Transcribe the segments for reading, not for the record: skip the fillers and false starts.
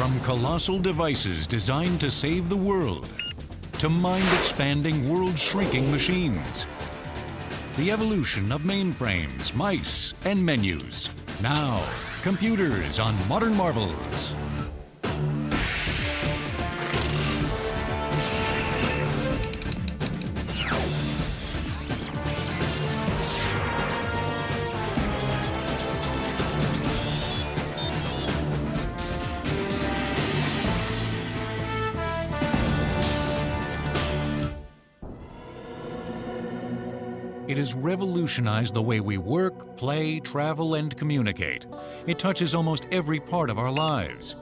From colossal devices designed to save the world, to mind-expanding, world-shrinking machines. The evolution of mainframes, mice, and menus. Now, computers on Modern Marvels. It has revolutionized the way we work, play, travel, and communicate. It touches almost every part of our lives.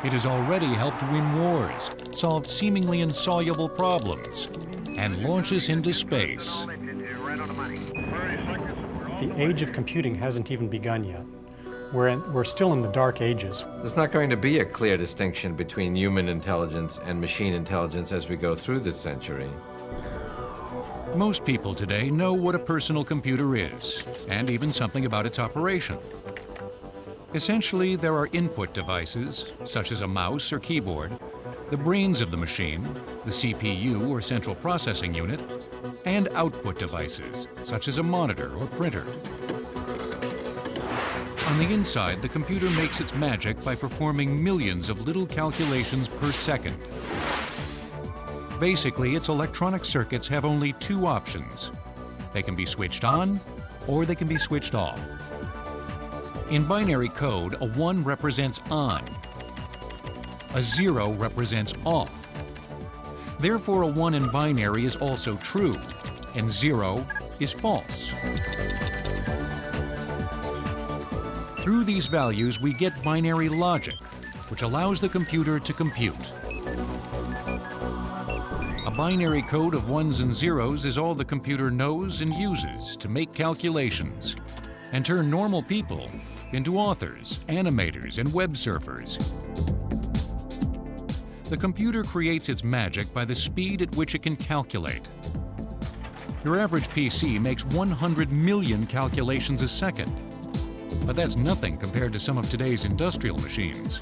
It has already helped win wars, solved seemingly insoluble problems, and launch us into space. The age of computing hasn't even begun yet. We're still in the dark ages. There's not going to be a clear distinction between human intelligence and machine intelligence as we go through this century. Most people today know what a personal computer is, and even something about its operation. Essentially, there are input devices, such as a mouse or keyboard, the brains of the machine, the CPU or central processing unit, and output devices, such as a monitor or printer. On the inside, the computer makes its magic by performing millions of little calculations per second. Basically, its electronic circuits have only two options. They can be switched on, or they can be switched off. In binary code, a 1 represents on. A 0 represents off. Therefore, a 1 in binary is also true, and 0 is false. Through these values, we get binary logic, which allows the computer to compute. A binary code of 1s and 0s is all the computer knows and uses to make calculations and turn normal people into authors, animators, and web surfers. The computer creates its magic by the speed at which it can calculate. Your average PC makes 100 million calculations a second, but that's nothing compared to some of today's industrial machines.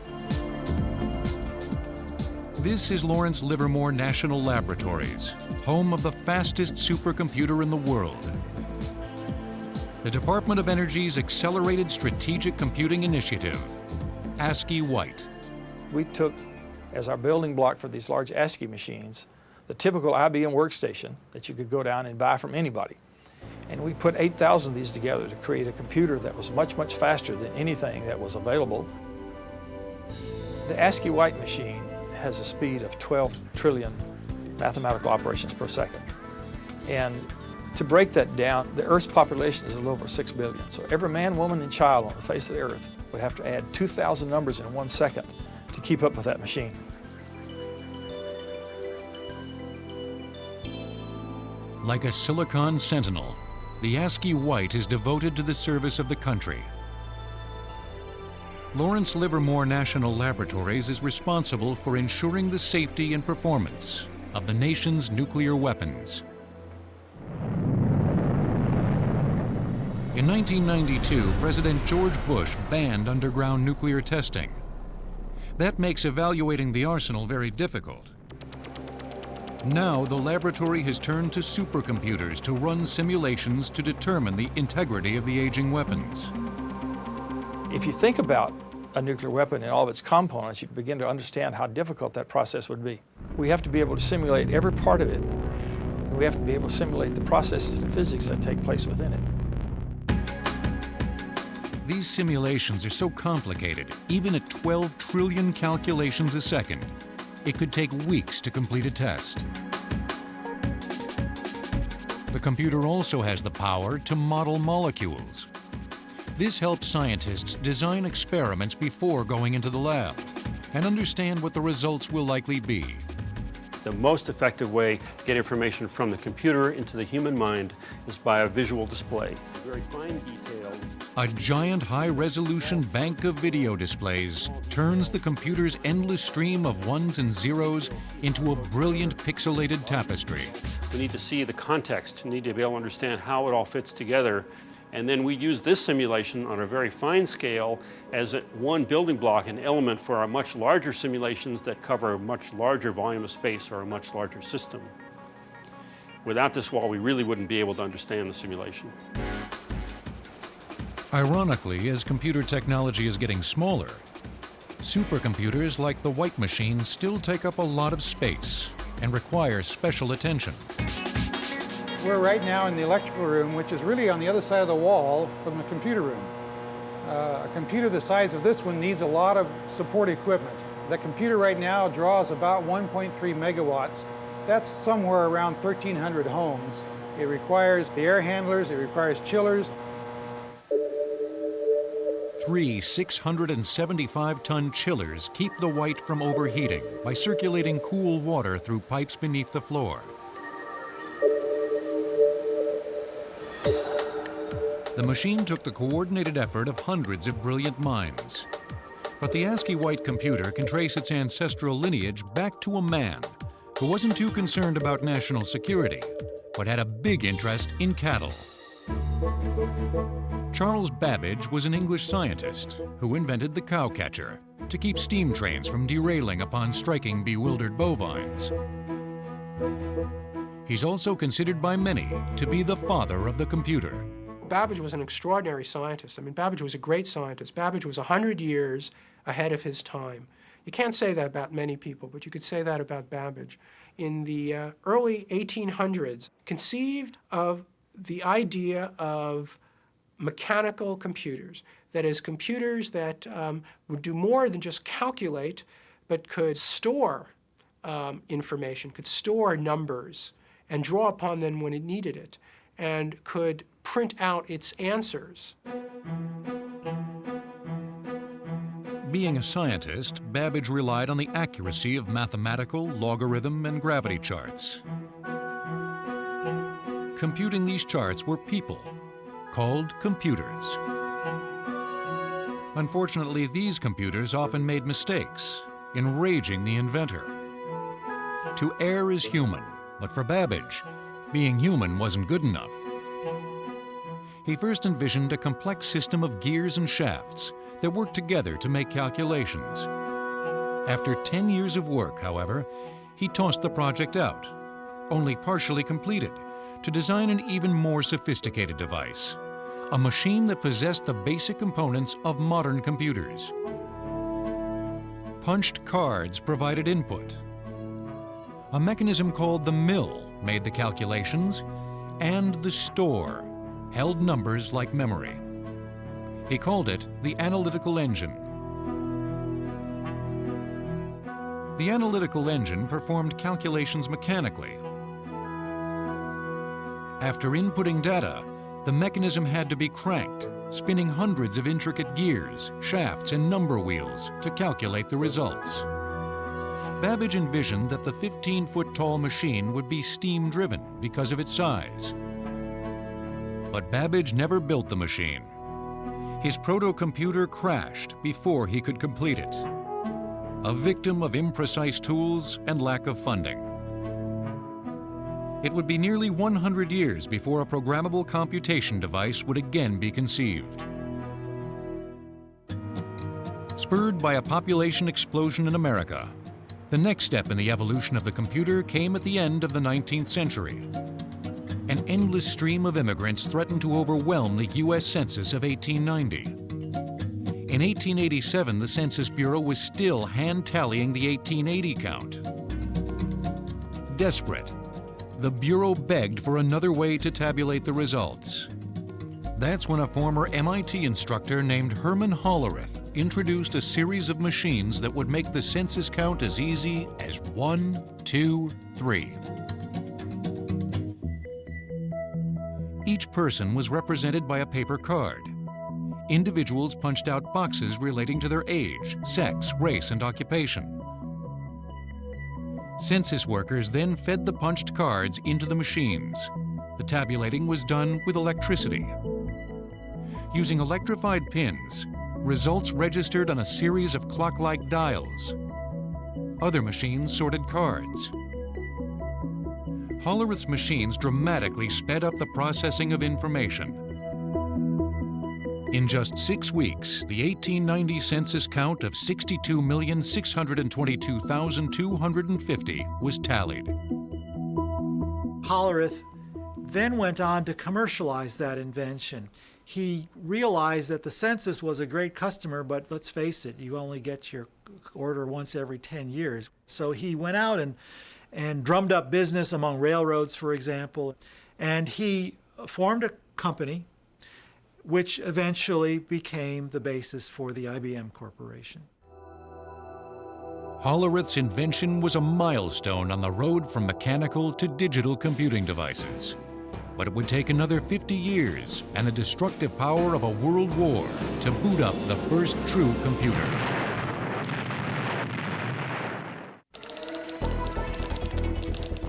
This is Lawrence Livermore National Laboratories, home of the fastest supercomputer in the world. The Department of Energy's Accelerated Strategic Computing Initiative, ASCII White. We took, as our building block for these large ASCII machines, the typical IBM workstation that you could go down and buy from anybody. And we put 8,000 of these together to create a computer that was much, much faster than anything that was available. The ASCII White machine has a speed of 12 trillion mathematical operations per second. And to break that down, the Earth's population is a little over 6 billion. So every man, woman, and child on the face of the Earth would have to add 2,000 numbers in 1 second to keep up with that machine. Like a Silicon Sentinel, the ASCII White is devoted to the service of the country. Lawrence Livermore National Laboratories is responsible for ensuring the safety and performance of the nation's nuclear weapons. In 1992, President George Bush banned underground nuclear testing. That makes evaluating the arsenal very difficult. Now, the laboratory has turned to supercomputers to run simulations to determine the integrity of the aging weapons. If you think about a nuclear weapon and all of its components, you can begin to understand how difficult that process would be. We have to be able to simulate every part of it, and we have to be able to simulate the processes and physics that take place within it. These simulations are so complicated, even at 12 trillion calculations a second, it could take weeks to complete a test. The computer also has the power to model molecules. This helps scientists design experiments before going into the lab and understand what the results will likely be. The most effective way to get information from the computer into the human mind is by a visual display. Very fine detail. A giant high-resolution bank of video displays turns the computer's endless stream of 1s and 0s into a brilliant pixelated tapestry. We need to see the context. We need to be able to understand how it all fits together And then we use this simulation on a very fine scale as one building block, an element for our much larger simulations that cover a much larger volume of space or a much larger system. Without this wall, we really wouldn't be able to understand the simulation. Ironically, as computer technology is getting smaller, supercomputers like the White machine still take up a lot of space and require special attention. We're right now in the electrical room, which is really on the other side of the wall from the computer room. A computer the size of this one needs a lot of support equipment. The computer right now draws about 1.3 megawatts. That's somewhere around 1,300 homes. It requires the air handlers, it requires chillers. 3 675-ton chillers keep the White from overheating by circulating cool water through pipes beneath the floor. The machine took the coordinated effort of hundreds of brilliant minds. But the ASCII White computer can trace its ancestral lineage back to a man who wasn't too concerned about national security, but had a big interest in cattle. Charles Babbage was an English scientist who invented the cow catcher to keep steam trains from derailing upon striking bewildered bovines. He's also considered by many to be the father of the computer. Babbage was an extraordinary scientist. I mean, Babbage was a great scientist. Babbage was 100 years ahead of his time. You can't say that about many people, but you could say that about Babbage. In the early 1800s, conceived of the idea of mechanical computers, that is, computers that would do more than just calculate, but could store information, could store numbers, and draw upon them when it needed it, and could print out its answers. Being a scientist, Babbage relied on the accuracy of mathematical, logarithm, and gravity charts. Computing these charts were people, called computers. Unfortunately, these computers often made mistakes, enraging the inventor. To err is human, but for Babbage, being human wasn't good enough. He first envisioned a complex system of gears and shafts that worked together to make calculations. After 10 years of work, however, he tossed the project out, only partially completed, to design an even more sophisticated device, a machine that possessed the basic components of modern computers. Punched cards provided input. A mechanism called the mill made the calculations, and the store held numbers like memory. He called it the analytical engine. The analytical engine performed calculations mechanically. After inputting data, the mechanism had to be cranked, spinning hundreds of intricate gears, shafts, and number wheels to calculate the results. Babbage envisioned that the 15-foot-tall machine would be steam-driven because of its size. But Babbage never built the machine. His proto-computer crashed before he could complete it, a victim of imprecise tools and lack of funding. It would be nearly 100 years before a programmable computation device would again be conceived. Spurred by a population explosion in America, the next step in the evolution of the computer came at the end of the 19th century. An endless stream of immigrants threatened to overwhelm the U.S. Census of 1890. In 1887, the Census Bureau was still hand-tallying the 1880 count. Desperate, the Bureau begged for another way to tabulate the results. That's when a former MIT instructor named Herman Hollerith introduced a series of machines that would make the census count as easy as 1, 2, 3. Each person was represented by a paper card. Individuals punched out boxes relating to their age, sex, race, and occupation. Census workers then fed the punched cards into the machines. The tabulating was done with electricity. Using electrified pins, results registered on a series of clock-like dials. Other machines sorted cards. Hollerith's machines dramatically sped up the processing of information. In just 6 weeks, the 1890 census count of 62,622,250 was tallied. Hollerith then went on to commercialize that invention. He realized that the census was a great customer, but let's face it, you only get your order once every 10 years. So he went out and drummed up business among railroads, for example, and he formed a company which eventually became the basis for the IBM Corporation. Hollerith's invention was a milestone on the road from mechanical to digital computing devices. But it would take another 50 years and the destructive power of a world war to boot up the first true computer.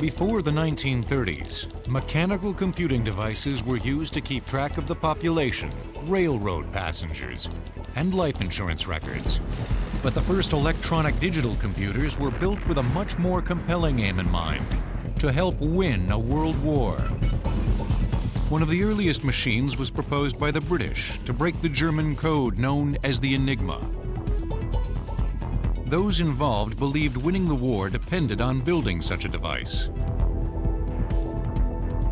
Before the 1930s, mechanical computing devices were used to keep track of the population, railroad passengers, and life insurance records. But the first electronic digital computers were built with a much more compelling aim in mind: to help win a world war. One of the earliest machines was proposed by the British to break the German code known as the Enigma. Those involved believed winning the war depended on building such a device.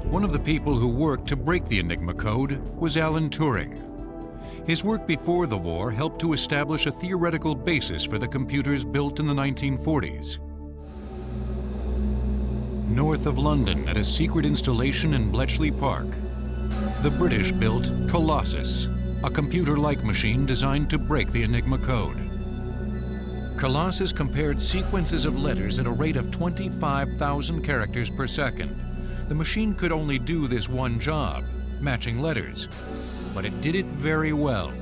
One of the people who worked to break the Enigma code was Alan Turing. His work before the war helped to establish a theoretical basis for the computers built in the 1940s. North of London, at a secret installation in Bletchley Park, the British built Colossus, a computer-like machine designed to break the Enigma code. Colossus compared sequences of letters at a rate of 25,000 characters per second. The machine could only do this one job, matching letters, but it did it very well.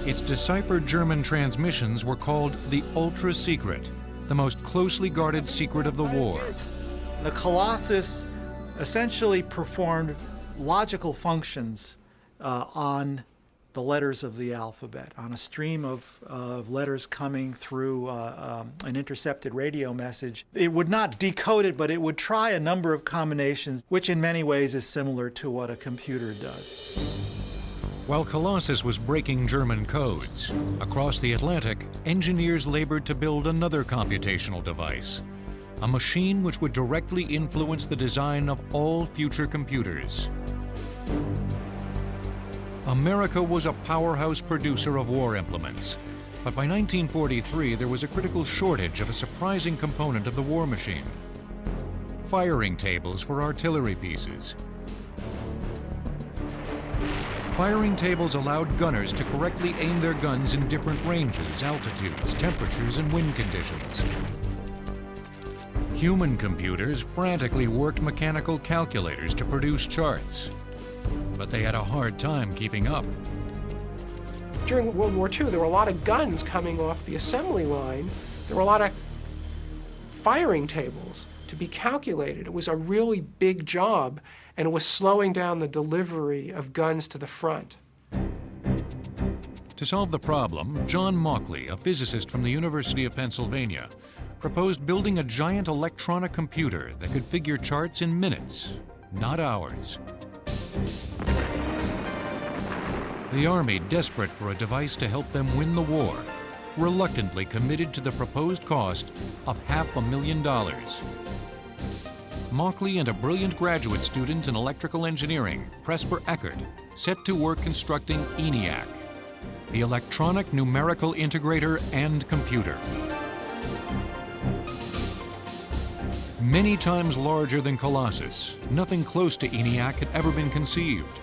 Its deciphered German transmissions were called the Ultra Secret, the most closely guarded secret of the war. The Colossus essentially performed logical functions on the letters of the alphabet, on a stream of letters coming through an intercepted radio message. It would not decode it, but it would try a number of combinations, which in many ways is similar to what a computer does. While Colossus was breaking German codes, across the Atlantic, engineers labored to build another computational device, a machine which would directly influence the design of all future computers. America was a powerhouse producer of war implements, but by 1943 there was a critical shortage of a surprising component of the war machine: firing tables for artillery pieces. Firing tables allowed gunners to correctly aim their guns in different ranges, altitudes, temperatures, and wind conditions. Human computers frantically worked mechanical calculators to produce charts, but they had a hard time keeping up. During World War II, there were a lot of guns coming off the assembly line. There were a lot of firing tables to be calculated. It was a really big job, and it was slowing down the delivery of guns to the front. To solve the problem, John Mauchly, a physicist from the University of Pennsylvania, proposed building a giant electronic computer that could figure charts in minutes, not hours. The Army, desperate for a device to help them win the war, reluctantly committed to the proposed cost of $500,000. Mauchly and a brilliant graduate student in electrical engineering, Presper Eckert, set to work constructing ENIAC, the Electronic Numerical Integrator and Computer. Many times larger than Colossus, nothing close to ENIAC had ever been conceived.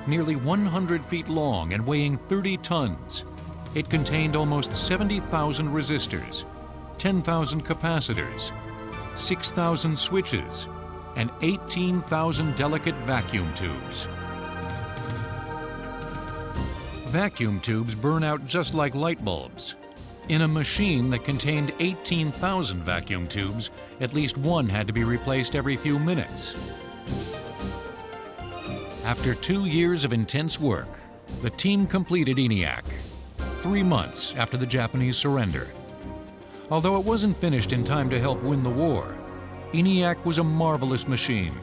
Nearly 100 feet long and weighing 30 tons, it contained almost 70,000 resistors, 10,000 capacitors, 6,000 switches, and 18,000 delicate vacuum tubes. Vacuum tubes burn out just like light bulbs. In a machine that contained 18,000 vacuum tubes, at least one had to be replaced every few minutes. After 2 years of intense work, the team completed ENIAC, 3 months after the Japanese surrender. Although it wasn't finished in time to help win the war, ENIAC was a marvelous machine.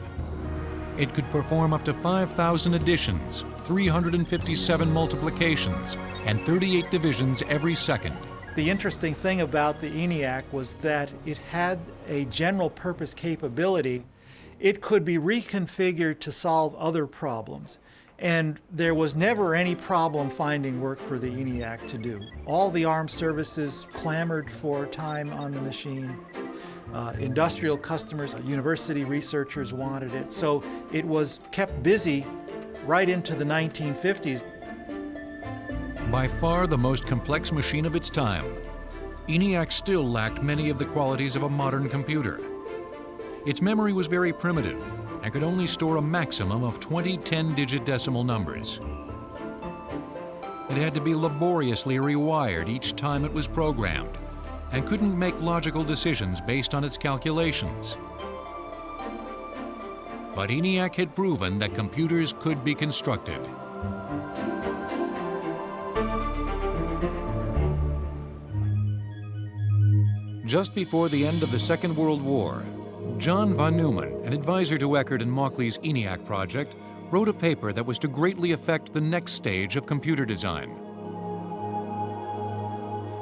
It could perform up to 5,000 additions, 357 multiplications, and 38 divisions every second. The interesting thing about the ENIAC was that it had a general purpose capability. It could be reconfigured to solve other problems. And there was never any problem finding work for the ENIAC to do. All the armed services clamored for time on the machine. Industrial customers, university researchers wanted it. So it was kept busy right into the 1950s. By far the most complex machine of its time, ENIAC still lacked many of the qualities of a modern computer. Its memory was very primitive and could only store a maximum of 20 10-digit decimal numbers. It had to be laboriously rewired each time it was programmed and couldn't make logical decisions based on its calculations. But ENIAC had proven that computers could be constructed. Just before the end of the Second World War, John von Neumann, an advisor to Eckert and Mauchly's ENIAC project, wrote a paper that was to greatly affect the next stage of computer design.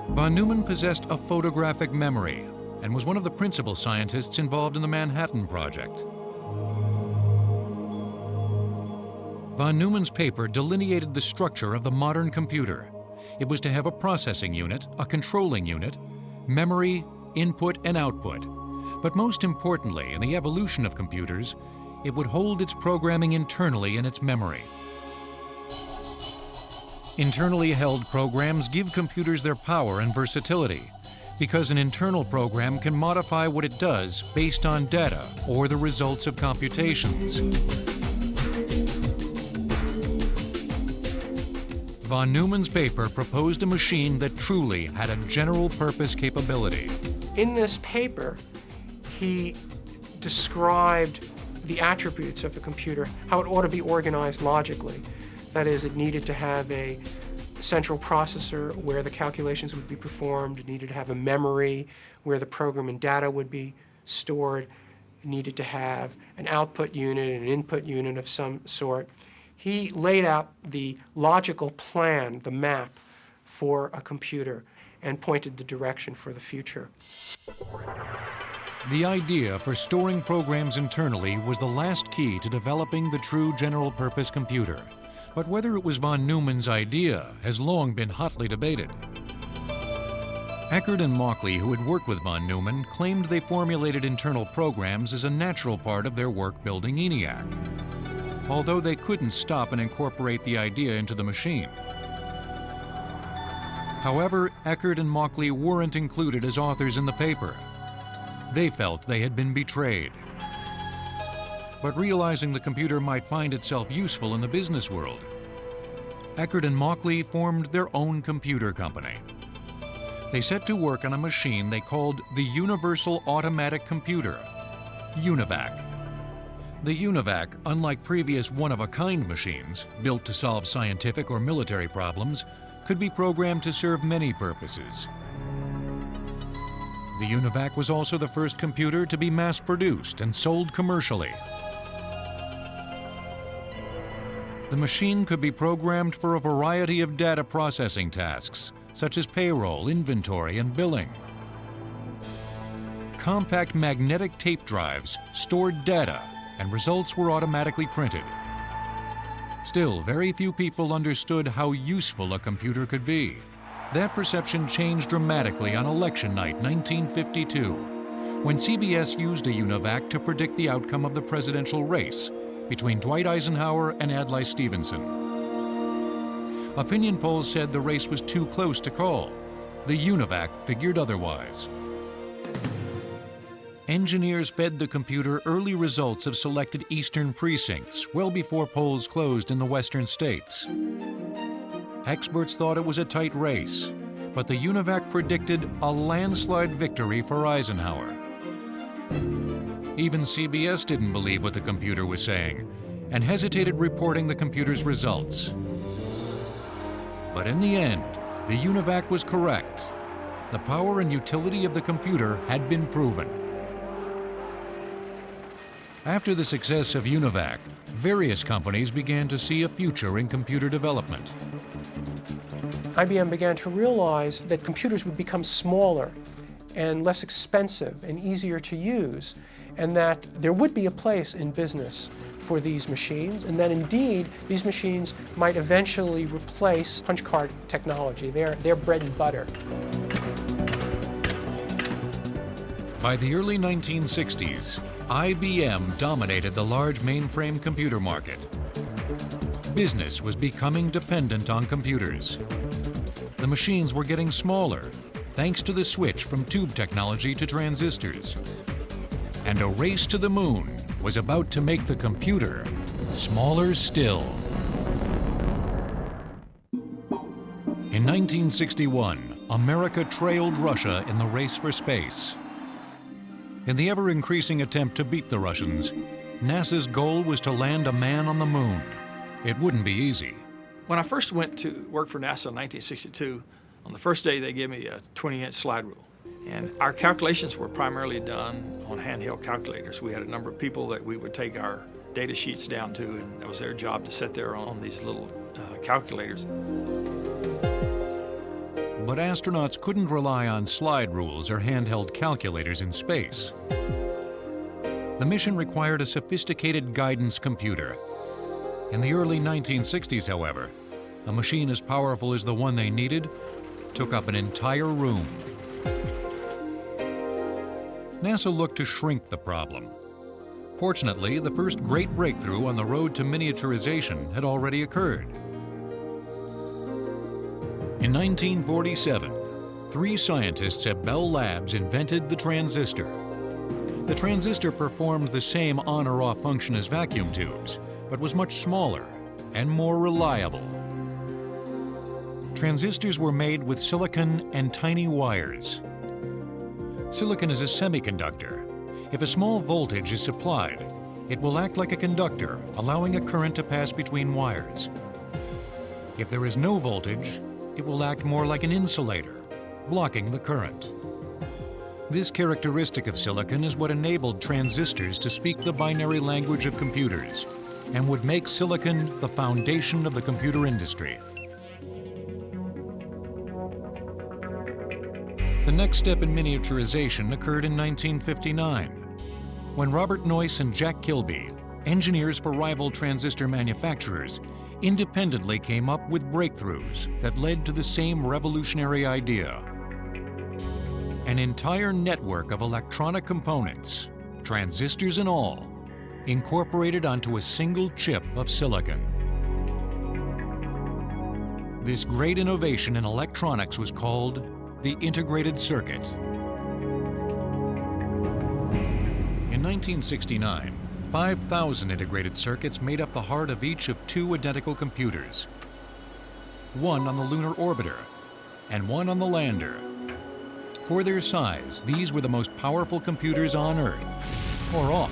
Von Neumann possessed a photographic memory and was one of the principal scientists involved in the Manhattan Project. Von Neumann's paper delineated the structure of the modern computer. It was to have a processing unit, a controlling unit, memory, input, and output. But most importantly, in the evolution of computers, it would hold its programming internally in its memory. Internally held programs give computers their power and versatility, because an internal program can modify what it does based on data or the results of computations. Von Neumann's paper proposed a machine that truly had a general-purpose capability. In this paper, he described the attributes of a computer, how it ought to be organized logically. That is, it needed to have a central processor where the calculations would be performed. It needed to have a memory where the program and data would be stored. It needed to have an output unit and an input unit of some sort. He laid out the logical plan, the map, for a computer and pointed the direction for the future. The idea for storing programs internally was the last key to developing the true general-purpose computer. But whether it was von Neumann's idea has long been hotly debated. Eckert and Mauchly, who had worked with von Neumann, claimed they formulated internal programs as a natural part of their work building ENIAC, although they couldn't stop and incorporate the idea into the machine. However, Eckert and Mauchly weren't included as authors in the paper. They felt they had been betrayed. But realizing the computer might find itself useful in the business world, Eckert and Mauchly formed their own computer company. They set to work on a machine they called the Universal Automatic Computer, UNIVAC. The UNIVAC, unlike previous one-of-a-kind machines built to solve scientific or military problems, could be programmed to serve many purposes. The UNIVAC was also the first computer to be mass-produced and sold commercially. The machine could be programmed for a variety of data processing tasks, such as payroll, inventory, and billing. Compact magnetic tape drives stored data, and results were automatically printed. Still, very few people understood how useful a computer could be. That perception changed dramatically on election night 1952, when CBS used a UNIVAC to predict the outcome of the presidential race between Dwight Eisenhower and Adlai Stevenson. Opinion polls said the race was too close to call. The UNIVAC figured otherwise. Engineers fed the computer early results of selected eastern precincts well before polls closed in the western states. Experts thought it was a tight race, but the UNIVAC predicted a landslide victory for Eisenhower. Even CBS didn't believe what the computer was saying and hesitated reporting the computer's results. But in the end, the UNIVAC was correct. The power and utility of the computer had been proven. After the success of UNIVAC, various companies began to see a future in computer development. IBM began to realize that computers would become smaller and less expensive and easier to use, and that there would be a place in business for these machines, and that indeed these machines might eventually replace punch card technology, their bread and butter. By the early 1960s, IBM dominated the large mainframe computer market. Business was becoming dependent on computers. The machines were getting smaller, thanks to the switch from tube technology to transistors. And a race to the moon was about to make the computer smaller still. In 1961, America trailed Russia in the race for space. In the ever-increasing attempt to beat the Russians, NASA's goal was to land a man on the moon. It wouldn't be easy. When I first went to work for NASA in 1962, on the first day they gave me a 20-inch slide rule. And our calculations were primarily done on handheld calculators. We had a number of people that we would take our data sheets down to, and that was their job to sit there on these little calculators. But astronauts couldn't rely on slide rules or handheld calculators in space. The mission required a sophisticated guidance computer. In the early 1960s, however, a machine as powerful as the one they needed took up an entire room. NASA looked to shrink the problem. Fortunately, the first great breakthrough on the road to miniaturization had already occurred. In 1947, 3 scientists at Bell Labs invented the transistor. The transistor performed the same on or off function as vacuum tubes, but was much smaller and more reliable. Transistors were made with silicon and tiny wires. Silicon is a semiconductor. If a small voltage is supplied, it will act like a conductor, allowing a current to pass between wires. If there is no voltage, it will act more like an insulator, blocking the current. This characteristic of silicon is what enabled transistors to speak the binary language of computers and would make silicon the foundation of the computer industry. The next step in miniaturization occurred in 1959, when Robert Noyce and Jack Kilby, engineers for rival transistor manufacturers, independently came up with breakthroughs that led to the same revolutionary idea. An entire network of electronic components, transistors and all, incorporated onto a single chip of silicon. This great innovation in electronics was called the integrated circuit. In 1969, 5,000 integrated circuits made up the heart of each of 2 identical computers. One on the lunar orbiter and one on the lander. For their size, these were the most powerful computers on Earth, or off.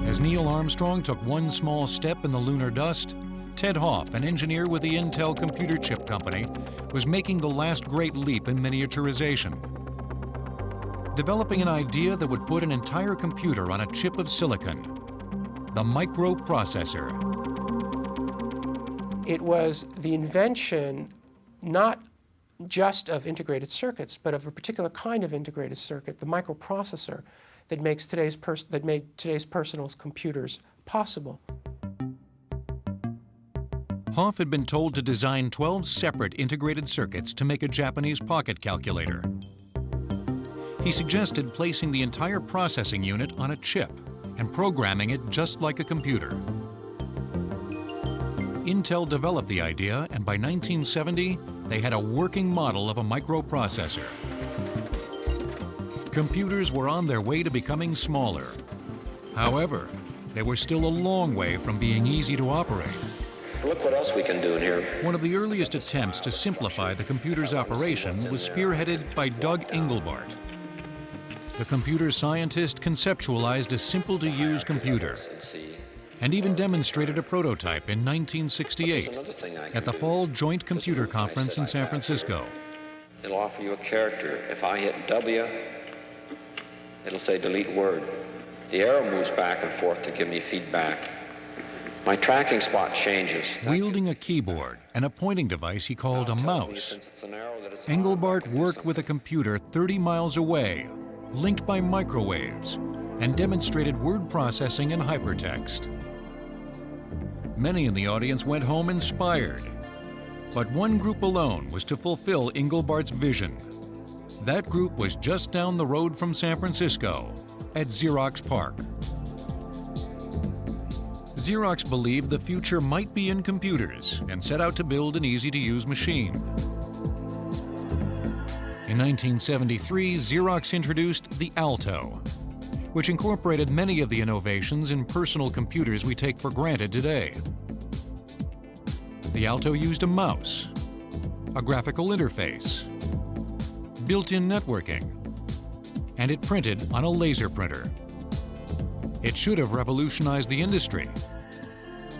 As Neil Armstrong took one small step in the lunar dust, Ted Hoff, an engineer with the Intel Computer Chip Company, was making the last great leap in miniaturization. Developing an idea that would put an entire computer on a chip of silicon, the microprocessor. It was the invention not just of integrated circuits, but of a particular kind of integrated circuit, the microprocessor, that made today's personal computers possible. Hoff had been told to design 12 separate integrated circuits to make a Japanese pocket calculator. He suggested placing the entire processing unit on a chip and programming it just like a computer. Intel developed the idea, and by 1970, they had a working model of a microprocessor. Computers were on their way to becoming smaller. However, they were still a long way from being easy to operate. Look what else we can do in here. One of the earliest attempts to simplify the computer's operation was spearheaded by Doug Engelbart. The computer scientist conceptualized a simple-to-use computer and even demonstrated a prototype in 1968 at the Fall Joint Computer Conference in San Francisco. It'll offer you a character. If I hit W, It'll say delete word. The arrow moves back and forth to give me feedback. My tracking spot changes. Wielding a keyboard and a pointing device he called a mouse, Engelbart worked with a computer 30 miles away, linked by microwaves, and demonstrated word processing and hypertext. Many in the audience went home inspired, but one group alone was to fulfill Engelbart's vision. That group was just down the road from San Francisco, at Xerox PARC. Xerox believed the future might be in computers and set out to build an easy-to-use machine. In 1973, Xerox introduced the Alto, which incorporated many of the innovations in personal computers we take for granted today. The Alto used a mouse, a graphical interface, built-in networking, and it printed on a laser printer. It should have revolutionized the industry,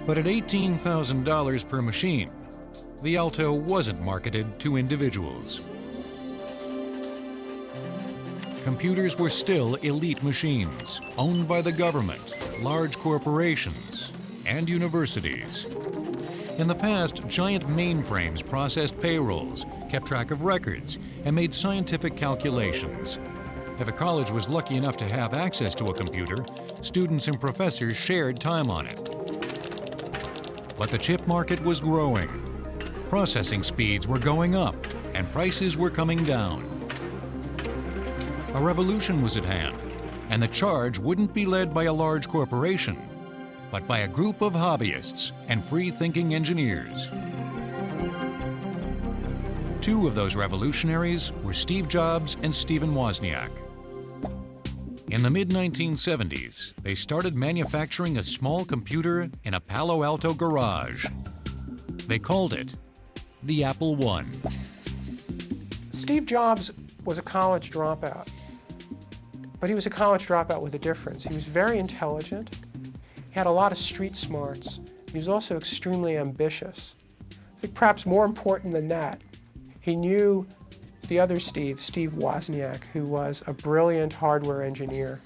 but at $18,000 per machine, the Alto wasn't marketed to individuals. Computers were still elite machines, owned by the government, large corporations, and universities. In the past, giant mainframes processed payrolls, kept track of records, and made scientific calculations. If a college was lucky enough to have access to a computer, students and professors shared time on it. But the chip market was growing. Processing speeds were going up, and prices were coming down. A revolution was at hand, and the charge wouldn't be led by a large corporation, but by a group of hobbyists and free-thinking engineers. Two of those revolutionaries were Steve Jobs and Stephen Wozniak. In the mid-1970s, they started manufacturing a small computer in a Palo Alto garage. They called it the Apple I. Steve Jobs was a college dropout, but he was a college dropout with a difference. He was very intelligent, he had a lot of street smarts, he was also extremely ambitious. I think perhaps more important than that, he knew the other Steve Wozniak, who was a brilliant hardware engineer.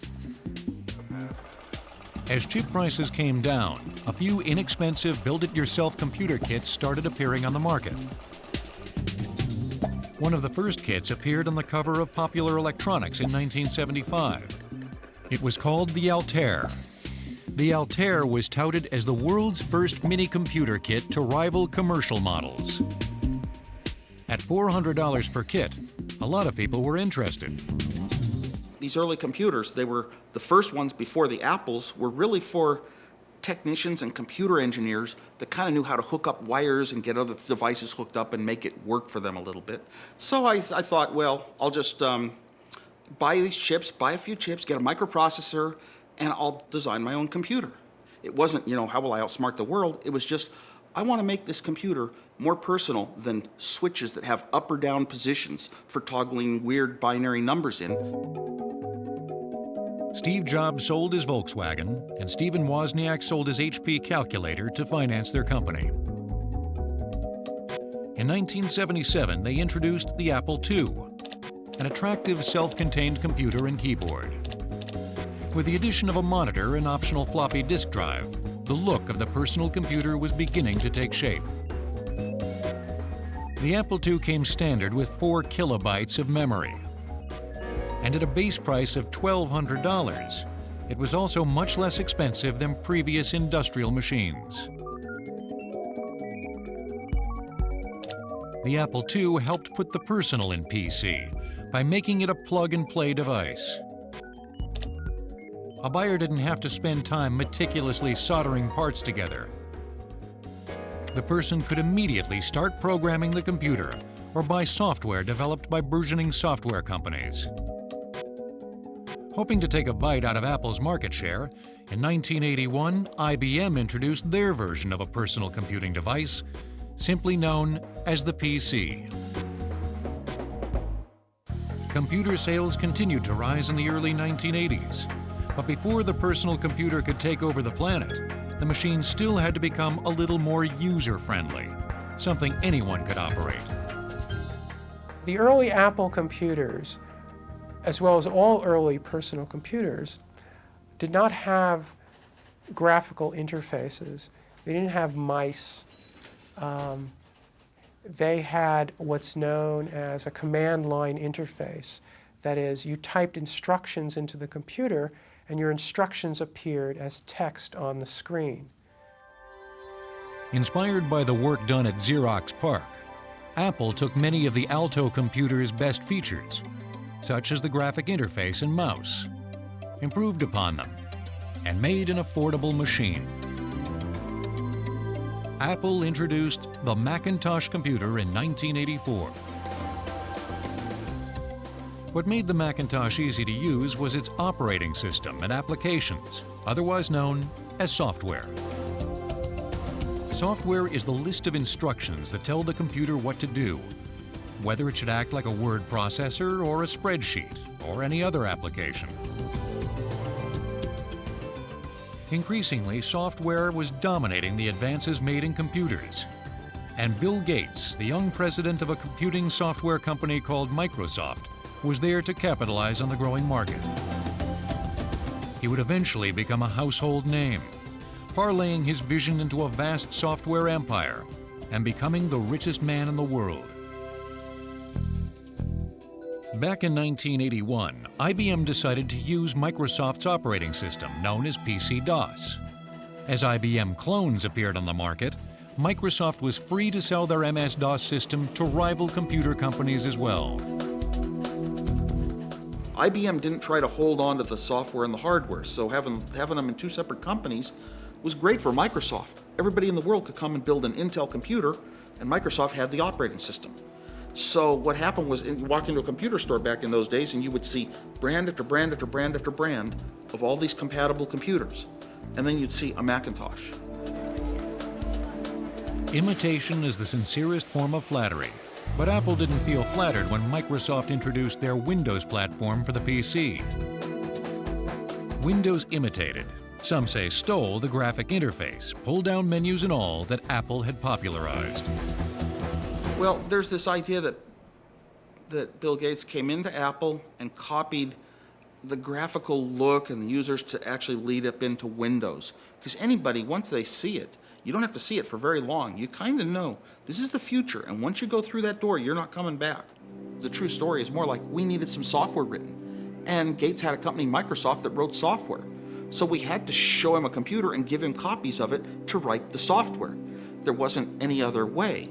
As chip prices came down, a few inexpensive build-it-yourself computer kits started appearing on the market. One of the first kits appeared on the cover of Popular Electronics in 1975. It was called the Altair. The Altair was touted as the world's first mini-computer kit to rival commercial models. At $400 per kit, a lot of people were interested. These early computers, they were the first ones before the Apples, were really for technicians and computer engineers that kind of knew how to hook up wires and get other devices hooked up and make it work for them a little bit. So I thought, well, I'll just buy these chips, buy a few chips, get a microprocessor, and I'll design my own computer. It wasn't, how will I outsmart the world? It was just, I want to make this computer more personal than switches that have up or down positions for toggling weird binary numbers in. Steve Jobs sold his Volkswagen, and Stephen Wozniak sold his HP calculator to finance their company. In 1977, they introduced the Apple II, an attractive self-contained computer and keyboard. With the addition of a monitor and optional floppy disk drive, the look of the personal computer was beginning to take shape. The Apple II came standard with 4 kilobytes of memory. And at a base price of $1,200, it was also much less expensive than previous industrial machines. The Apple II helped put the personal in PC by making it a plug-and-play device. A buyer didn't have to spend time meticulously soldering parts together. The person could immediately start programming the computer or buy software developed by burgeoning software companies. Hoping to take a bite out of Apple's market share, in 1981, IBM introduced their version of a personal computing device, simply known as the PC. Computer sales continued to rise in the early 1980s, but before the personal computer could take over the planet, the machine still had to become a little more user-friendly, something anyone could operate. The early Apple computers as well as all early personal computers, did not have graphical interfaces. They didn't have mice. They had what's known as a command line interface. That is, you typed instructions into the computer and your instructions appeared as text on the screen. Inspired by the work done at Xerox PARC, Apple took many of the Alto computer's best features, such as the graphic interface and mouse, improved upon them, and made an affordable machine. Apple introduced the Macintosh computer in 1984. What made the Macintosh easy to use was its operating system and applications, otherwise known as software. Software is the list of instructions that tell the computer what to do, whether it should act like a word processor or a spreadsheet or any other application. Increasingly, software was dominating the advances made in computers. And Bill Gates, the young president of a computing software company called Microsoft, was there to capitalize on the growing market. He would eventually become a household name, parlaying his vision into a vast software empire and becoming the richest man in the world. Back in 1981, IBM decided to use Microsoft's operating system, known as PC-DOS. As IBM clones appeared on the market, Microsoft was free to sell their MS-DOS system to rival computer companies as well. IBM didn't try to hold on to the software and the hardware, so having them in two separate companies was great for Microsoft. Everybody in the world could come and build an Intel computer, and Microsoft had the operating system. So what happened was, you walk into a computer store back in those days and you would see brand after brand after brand after brand of all these compatible computers. And then you'd see a Macintosh. Imitation is the sincerest form of flattery, but Apple didn't feel flattered when Microsoft introduced their Windows platform for the PC. Windows imitated, some say stole, the graphic interface, pull-down menus and all that Apple had popularized. Well, there's this idea that Bill Gates came into Apple and copied the graphical look and the users to actually lead up into Windows. Because anybody, once they see it, you don't have to see it for very long. You kind of know this is the future, and once you go through that door, you're not coming back. The true story is more like we needed some software written. And Gates had a company, Microsoft, that wrote software. So we had to show him a computer and give him copies of it to write the software. There wasn't any other way.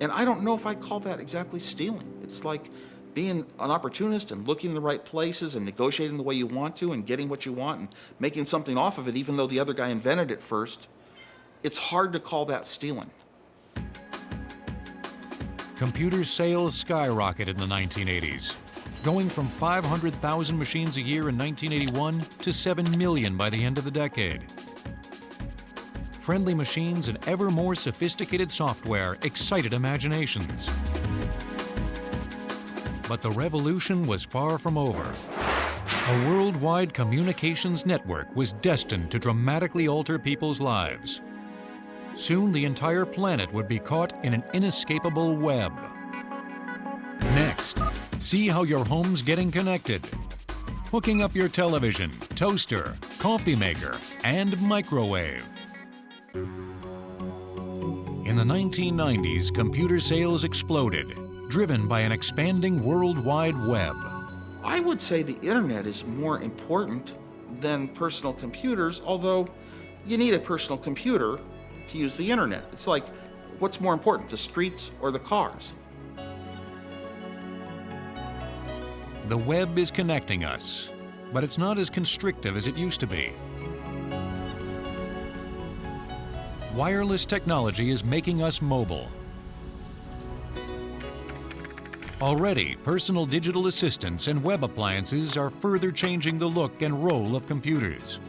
And I don't know if I'd call that exactly stealing. It's like being an opportunist and looking in the right places and negotiating the way you want to and getting what you want and making something off of it even though the other guy invented it first. It's hard to call that stealing. Computer sales skyrocketed in the 1980s, going from 500,000 machines a year in 1981 to 7 million by the end of the decade. Friendly machines and ever more sophisticated software excited imaginations. But the revolution was far from over. A worldwide communications network was destined to dramatically alter people's lives. Soon the entire planet would be caught in an inescapable web. Next, see how your home's getting connected. Hooking up your television, toaster, coffee maker, and microwave. In the 1990s, computer sales exploded, driven by an expanding World Wide Web. I would say the internet is more important than personal computers, although you need a personal computer to use the internet. It's like, what's more important, the streets or the cars? The web is connecting us, but it's not as constrictive as it used to be. Wireless technology is making us mobile. Already, personal digital assistants and web appliances are further changing the look and role of computers.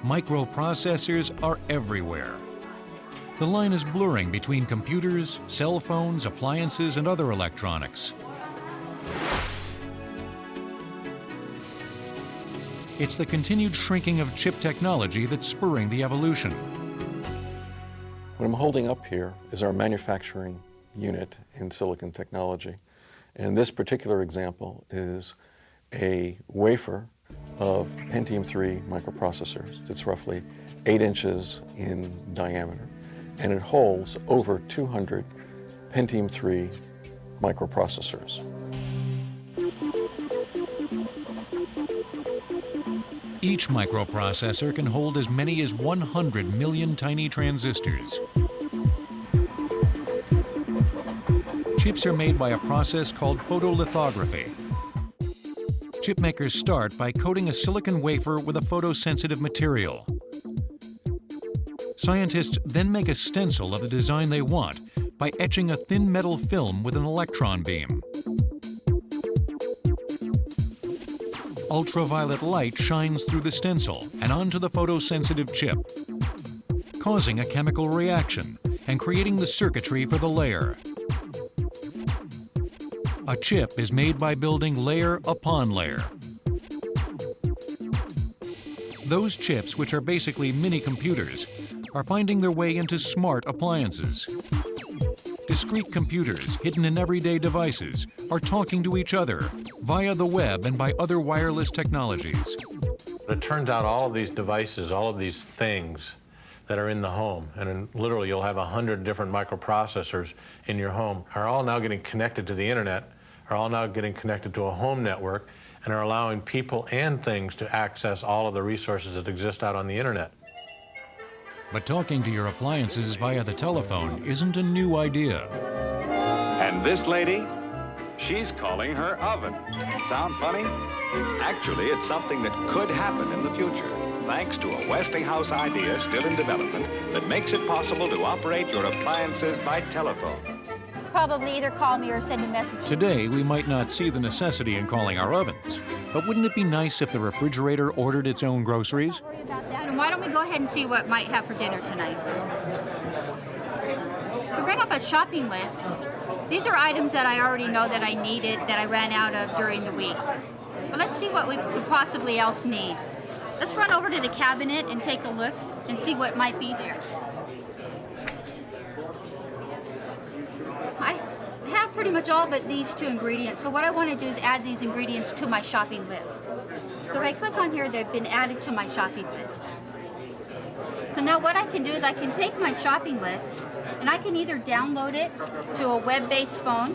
Microprocessors are everywhere. The line is blurring between computers, cell phones, appliances, and other electronics. It's the continued shrinking of chip technology that's spurring the evolution. What I'm holding up here is our manufacturing unit in Silicon Technology. And this particular example is a wafer of Pentium 3 microprocessors. It's roughly 8 inches in diameter, and it holds over 200 Pentium 3 microprocessors. Each microprocessor can hold as many as 100 million tiny transistors. Chips are made by a process called photolithography. Chip makers start by coating a silicon wafer with a photosensitive material. Scientists then make a stencil of the design they want by etching a thin metal film with an electron beam. Ultraviolet light shines through the stencil and onto the photosensitive chip, causing a chemical reaction and creating the circuitry for the layer. A chip is made by building layer upon layer. Those chips, which are basically mini computers, are finding their way into smart appliances. Discrete computers hidden in everyday devices are talking to each other via the web and by other wireless technologies. It turns out all of these devices, all of these things that are in the home, and literally you'll have 100 different microprocessors in your home, are all now getting connected to the internet, are all now getting connected to a home network, and are allowing people and things to access all of the resources that exist out on the internet. But talking to your appliances via the telephone isn't a new idea. And this lady, she's calling her oven. Sound funny? Actually, it's something that could happen in the future, thanks to a Westinghouse idea still in development that makes it possible to operate your appliances by telephone. Probably either call me or send a message. Today, we might not see the necessity in calling our ovens, but wouldn't it be nice if the refrigerator ordered its own groceries? Don't worry about that, and why don't we go ahead and see what might have for dinner tonight? We bring up a shopping list. These are items that I already know that I needed, that I ran out of during the week. But let's see what we possibly else need. Let's run over to the cabinet and take a look and see what might be there. I have pretty much all but these two ingredients, so what I want to do is add these ingredients to my shopping list. So if I click on here, they've been added to my shopping list. So now what I can do is I can take my shopping list and I can either download it to a web-based phone,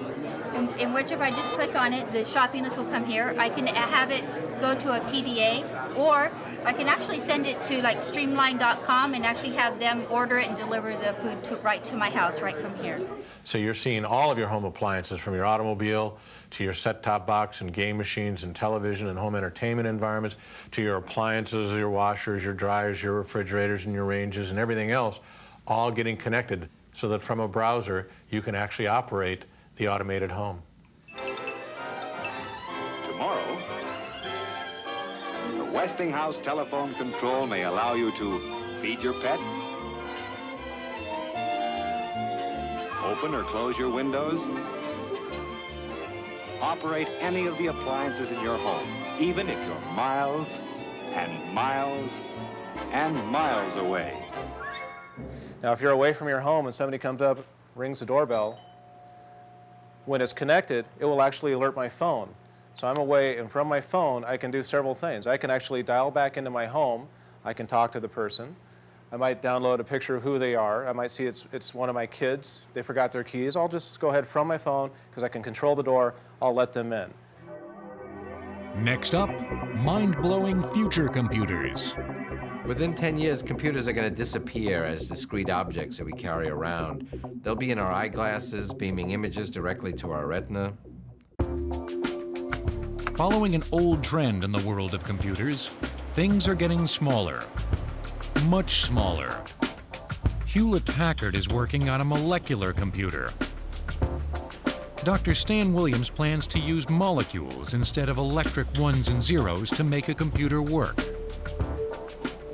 in which if I just click on it, the shopping list will come here. I can have it go to a PDA, or I can actually send it to like streamline.com and actually have them order it and deliver the food right to my house right from here. So you're seeing all of your home appliances, from your automobile to your set-top box and game machines and television and home entertainment environments, to your appliances, your washers, your dryers, your refrigerators and your ranges and everything else, all getting connected so that from a browser you can actually operate the automated home. Tomorrow, the Westinghouse telephone control may allow you to feed your pets, open or close your windows, operate any of the appliances in your home, even if you're miles and miles and miles away. Now, if you're away from your home and somebody comes up, rings the doorbell, when it's connected, it will actually alert my phone. So I'm away, and from my phone, I can do several things. I can actually dial back into my home. I can talk to the person. I might download a picture of who they are. I might see it's one of my kids. They forgot their keys. I'll just go ahead from my phone, because I can control the door. I'll let them in. Next up, mind-blowing future computers. Within 10 years, computers are going to disappear as discrete objects that we carry around. They'll be in our eyeglasses, beaming images directly to our retina. Following an old trend in the world of computers, things are getting smaller. Much smaller. Hewlett-Packard is working on a molecular computer. Dr. Stan Williams plans to use molecules instead of electric ones and zeros to make a computer work.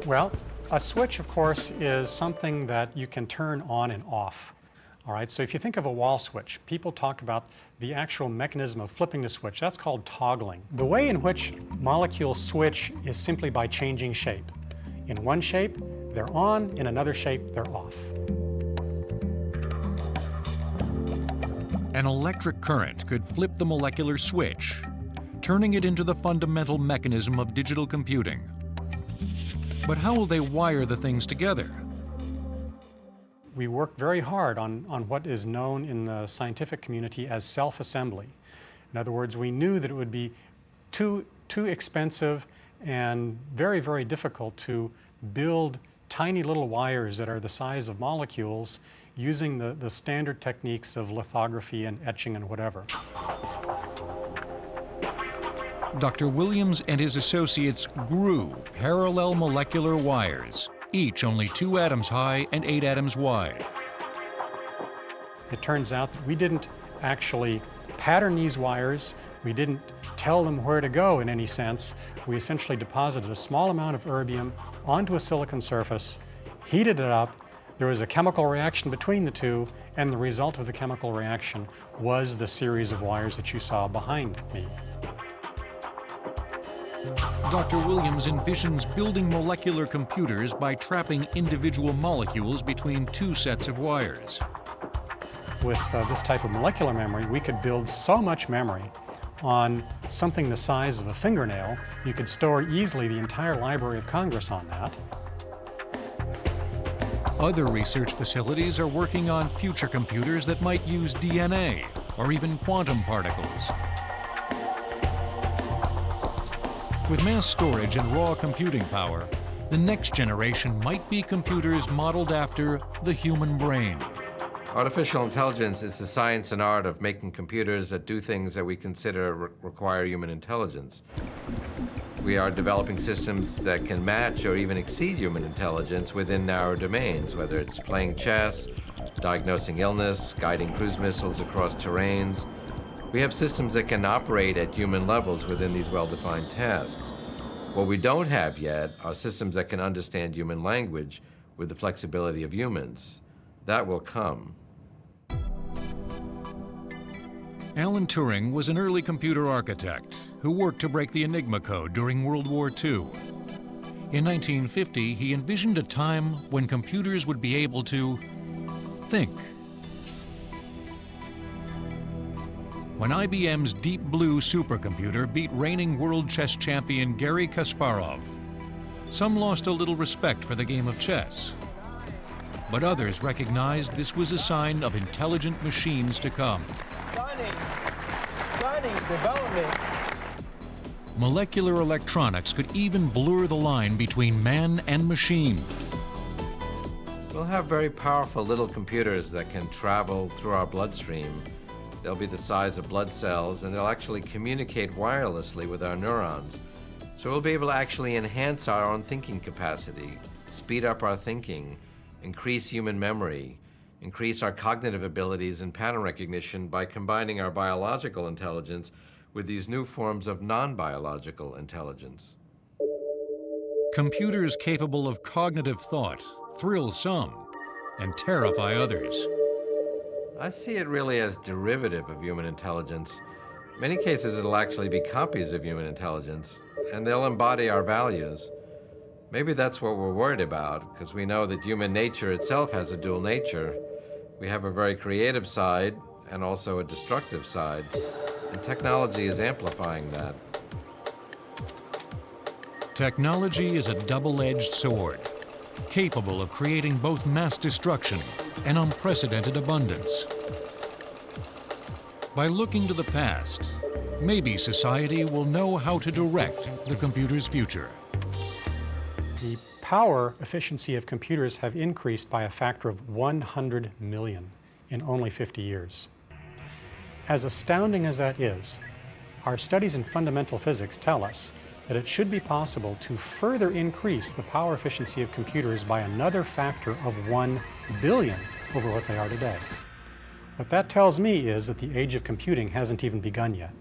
Well, a switch, of course, is something that you can turn on and off. All right, so if you think of a wall switch, people talk about the actual mechanism of flipping the switch. That's called toggling. The way in which molecules switch is simply by changing shape. In one shape, they're on. In another shape, they're off. And an electric current could flip the molecular switch, turning it into the fundamental mechanism of digital computing. But how will they wire the things together? We worked very hard on what is known in the scientific community as self-assembly. In other words, we knew that it would be too expensive and very, very difficult to build tiny little wires that are the size of molecules using the standard techniques of lithography and etching and whatever. Dr. Williams and his associates grew parallel molecular wires, each only 2 atoms high and 8 atoms wide. It turns out that we didn't actually pattern these wires. We didn't tell them where to go in any sense. We essentially deposited a small amount of erbium onto a silicon surface, heated it up. There was a chemical reaction between the two, and the result of the chemical reaction was the series of wires that you saw behind me. Dr. Williams envisions building molecular computers by trapping individual molecules between 2 sets of wires. With this type of molecular memory, we could build so much memory on something the size of a fingernail. You could store easily the entire Library of Congress on that. Other research facilities are working on future computers that might use DNA or even quantum particles. With mass storage and raw computing power, the next generation might be computers modeled after the human brain. Artificial intelligence is the science and art of making computers that do things that we consider require human intelligence. We are developing systems that can match or even exceed human intelligence within narrow domains, whether it's playing chess, diagnosing illness, guiding cruise missiles across terrains. We have systems that can operate at human levels within these well-defined tasks. What we don't have yet are systems that can understand human language with the flexibility of humans. That will come. Alan Turing was an early computer architect who worked to break the Enigma code during World War II. In 1950, he envisioned a time when computers would be able to think. When IBM's Deep Blue supercomputer beat reigning world chess champion Garry Kasparov, some lost a little respect for the game of chess. But others recognized this was a sign of intelligent machines to come. Stunning development. Molecular electronics could even blur the line between man and machine. We'll have very powerful little computers that can travel through our bloodstream. They'll be the size of blood cells, and they'll actually communicate wirelessly with our neurons. So we'll be able to actually enhance our own thinking capacity, speed up our thinking, increase human memory, increase our cognitive abilities and pattern recognition by combining our biological intelligence with these new forms of non-biological intelligence. Computers capable of cognitive thought thrill some and terrify others. I see it really as derivative of human intelligence. In many cases, it'll actually be copies of human intelligence, and they'll embody our values. Maybe that's what we're worried about, because we know that human nature itself has a dual nature. We have a very creative side and also a destructive side, and technology is amplifying that. Technology is a double-edged sword, capable of creating both mass destruction and unprecedented abundance. By looking to the past, maybe society will know how to direct the computer's future. The power efficiency of computers have increased by a factor of 100 million in only 50 years. As astounding as that is, our studies in fundamental physics tell us that it should be possible to further increase the power efficiency of computers by another factor of 1 billion over what they are today. What that tells me is that the age of computing hasn't even begun yet.